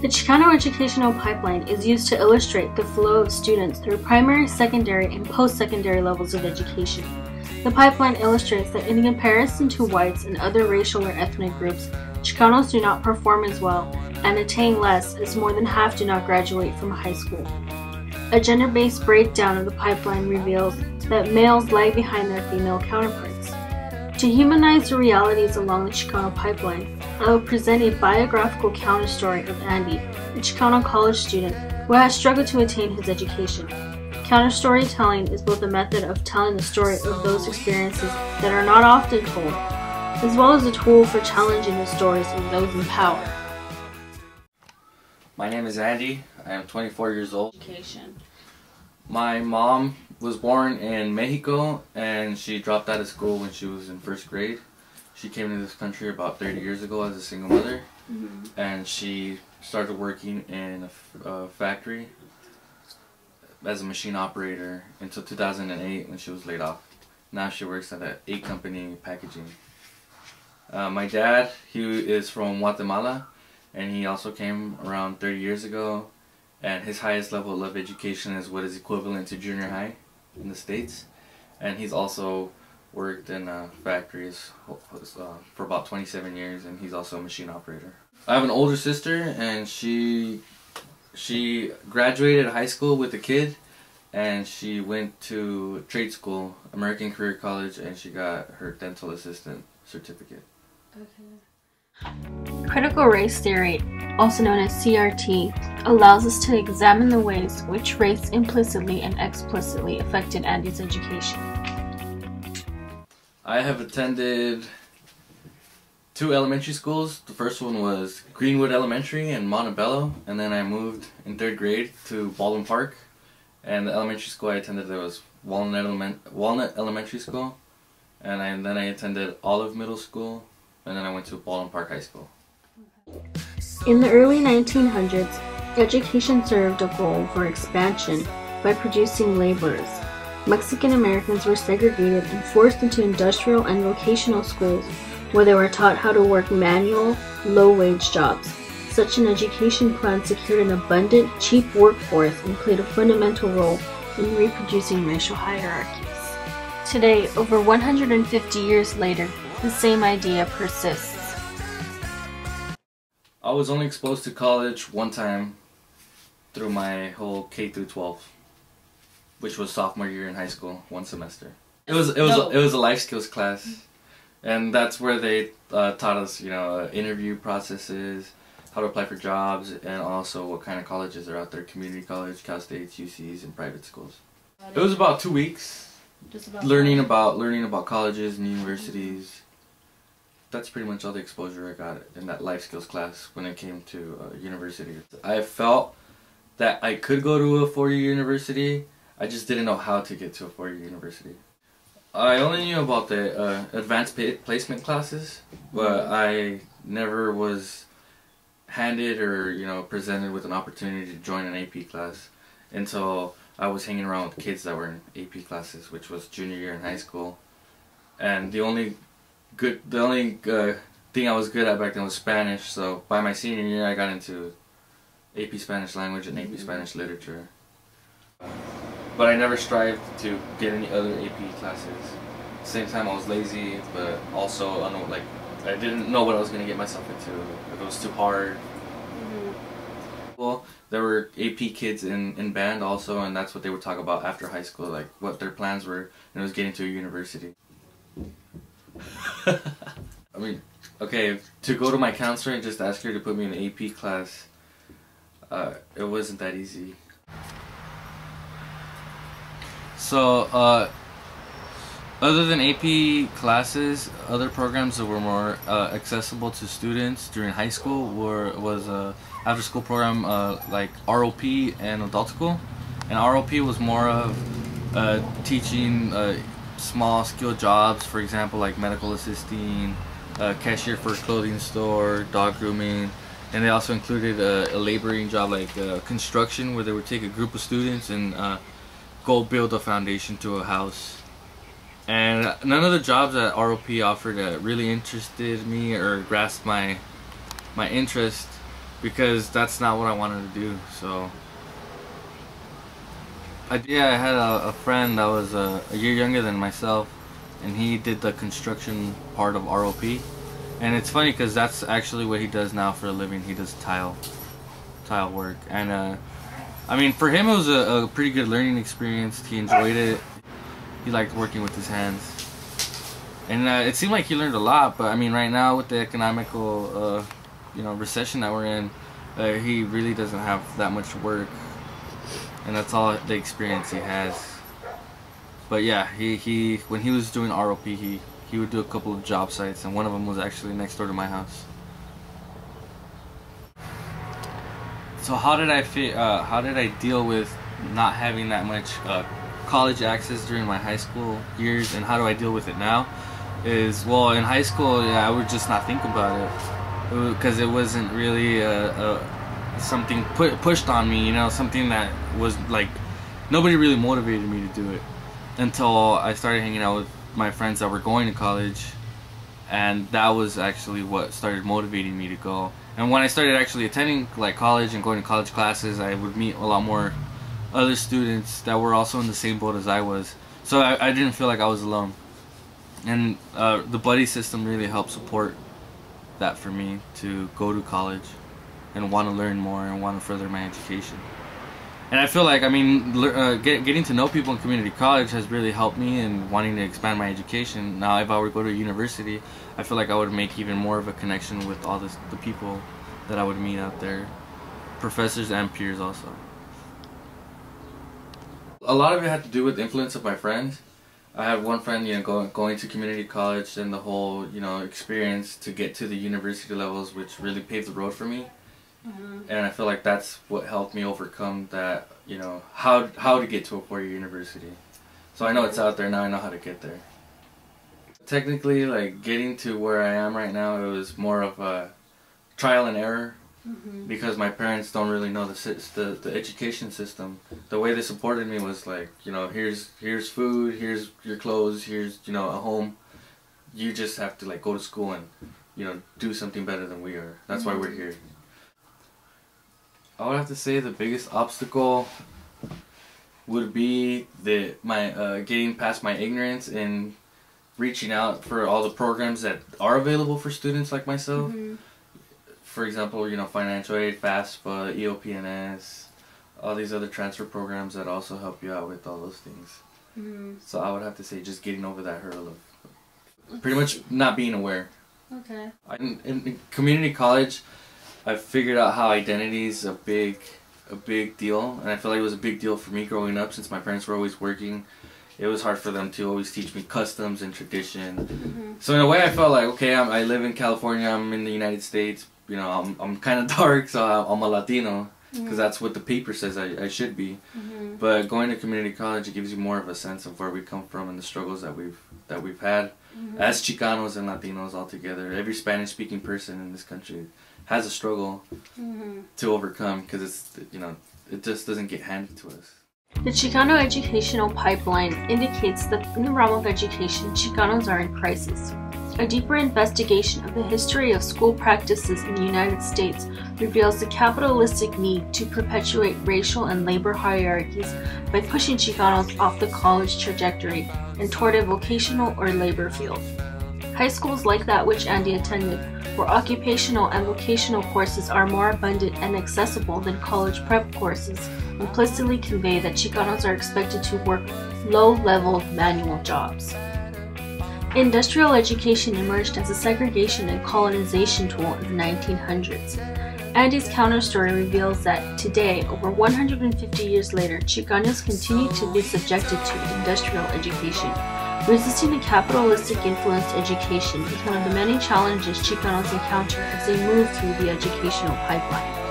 The Chicano educational pipeline is used to illustrate the flow of students through primary, secondary, and post-secondary levels of education. The pipeline illustrates that in comparison to whites and other racial or ethnic groups, Chicanos do not perform as well and attain less, as more than half do not graduate from high school. A gender-based breakdown of the pipeline reveals that males lag behind their female counterparts. To humanize the realities along the Chicano pipeline, I will present a biographical counterstory of Andy, a Chicano college student who has struggled to attain his education. Counterstorytelling is both a method of telling the story of those experiences that are not often told, as well as a tool for challenging the stories of those in power. My name is Andy. I am 24 years old. Education. My mom was born in Mexico and she dropped out of school when she was in first grade. She came to this country about 30 years ago as a single mother, and she started working in a factory as a machine operator until 2008 when she was laid off. Now she works at an egg company packaging. My dad, he is from Guatemala, and he also came around 30 years ago, and his highest level of education is what is equivalent to junior high in the States, and he's also worked in factories for about 27 years, and he's also a machine operator. I have an older sister, and she graduated high school with a kid, and she went to trade school, American Career College, and she got her dental assistant certificate. Okay. Critical race theory, also known as CRT, allows us to examine the ways which race implicitly and explicitly affected Andy's education. I have attended 2 elementary schools. The first one was Greenwood Elementary in Montebello, and then I moved in 3rd grade to Baldwin Park. And the elementary school I attended there was Walnut Elementary School, and then I attended Olive Middle School, and then I went to Baldwin Park High School. In the early 1900s, education served a goal for expansion by producing laborers. Mexican Americans were segregated and forced into industrial and vocational schools where they were taught how to work manual, low-wage jobs. Such an education plan secured an abundant, cheap workforce and played a fundamental role in reproducing racial hierarchies. Today, over 150 years later, the same idea persists. I was only exposed to college one time through my whole K through 12. Which was sophomore year in high school, 1 semester. It was a life skills class, and that's where they taught us, interview processes, how to apply for jobs, and also what kind of colleges are out there: community college, Cal States, UCs, and private schools. It was about 2 weeks, learning about colleges and universities. That's pretty much all the exposure I got in that life skills class when it came to university. I felt that I could go to a 4-year university. I just didn't know how to get to a 4-year university. I only knew about the advanced placement classes, but I never was handed or presented with an opportunity to join an AP class until I was hanging around with kids that were in AP classes, which was junior year in high school. And the only thing I was good at back then was Spanish. So by my senior year, I got into AP Spanish language and AP Spanish literature. But I never strived to get any other AP classes. At the same time, I was lazy, but also I didn't know what I was going to get myself into, if it was too hard. Well, there were AP kids in band also, and that's what they would talk about after high school, like what their plans were, and it was getting to a university. I mean, okay, to go to my counselor and just ask her to put me in an AP class, it wasn't that easy. So, other than AP classes, other programs that were more accessible to students during high school was a after-school program like ROP and adult school. And ROP was more of teaching small skill jobs, for example, like medical assisting, cashier for a clothing store, dog grooming. And they also included a laboring job like construction, where they would take a group of students and go build a foundation to a house. And none of the jobs that ROP offered really interested me or grasped my interest, because that's not what I wanted to do. So I had a friend that was a year younger than myself, and he did the construction part of ROP. And it's funny because that's actually what he does now for a living. He does tile work, and I mean, for him it was a pretty good learning experience. He enjoyed it. He liked working with his hands, and it seemed like he learned a lot. But I mean, right now with the economical recession that we're in, he really doesn't have that much work, and that's all the experience he has. But yeah, he when he was doing ROP, he would do a couple of job sites, and one of them was actually next door to my house. So how did I deal with not having that much college access during my high school years, and how do I deal with it now? Is, well, in high school, I would just not think about it because it wasn't really something pushed on me, something that was like nobody really motivated me to do it until I started hanging out with my friends that were going to college, and that was actually what started motivating me to go. And when I started actually attending like college and going to college classes, I would meet a lot more other students that were also in the same boat as I was, so I didn't feel like I was alone. And the buddy system really helped support that for me to go to college and want to learn more and want to further my education. And I feel like, I mean, getting to know people in community college has really helped me in wanting to expand my education. Now, if I were to go to a university, I feel like I would make even more of a connection with all the people that I would meet out there, professors and peers also. A lot of it had to do with the influence of my friends. I had one friend, going to community college and the whole, experience to get to the university levels, which really paved the road for me. And I feel like that's what helped me overcome that, how to get to a four-year university. So I know it's out there, now I know how to get there. Technically, like, getting to where I am right now, it was more of a trial and error, because my parents don't really know the education system. The way they supported me was like, here's food, here's your clothes, here's, a home. You just have to, like, go to school and, do something better than we are. That's why we're here. I would have to say the biggest obstacle would be getting past my ignorance and reaching out for all the programs that are available for students like myself. For example, financial aid, FAFSA, EOP&S, all these other transfer programs that also help you out with all those things. So I would have to say just getting over that hurdle of pretty much not being aware. Okay. In community college, I figured out how identity is a big deal, and I feel like it was a big deal for me growing up since my parents were always working. It was hard for them to always teach me customs and tradition. So in a way, I felt like, okay, I live in California, I'm in the United States, I'm kind of dark, so I'm a Latino, because that's what the paper says I should be. But going to community college, it gives you more of a sense of where we come from and the struggles that we've had as Chicanos and Latinos all together. Every Spanish-speaking person in this country has a struggle to overcome, because it just doesn't get handed to us. The Chicano educational pipeline indicates that in the realm of education, Chicanos are in crisis. A deeper investigation of the history of school practices in the United States reveals the capitalistic need to perpetuate racial and labor hierarchies by pushing Chicanos off the college trajectory and toward a vocational or labor field. High schools like that which Andy attended, where occupational and vocational courses are more abundant and accessible than college prep courses, implicitly convey that Chicanos are expected to work low-level manual jobs. Industrial education emerged as a segregation and colonization tool in the 1900s. Andy's counterstory reveals that today, over 150 years later, Chicanos continue to be subjected to industrial education. Resisting a capitalistic influenced education is one of the many challenges Chicanos encounter as they move through the educational pipeline.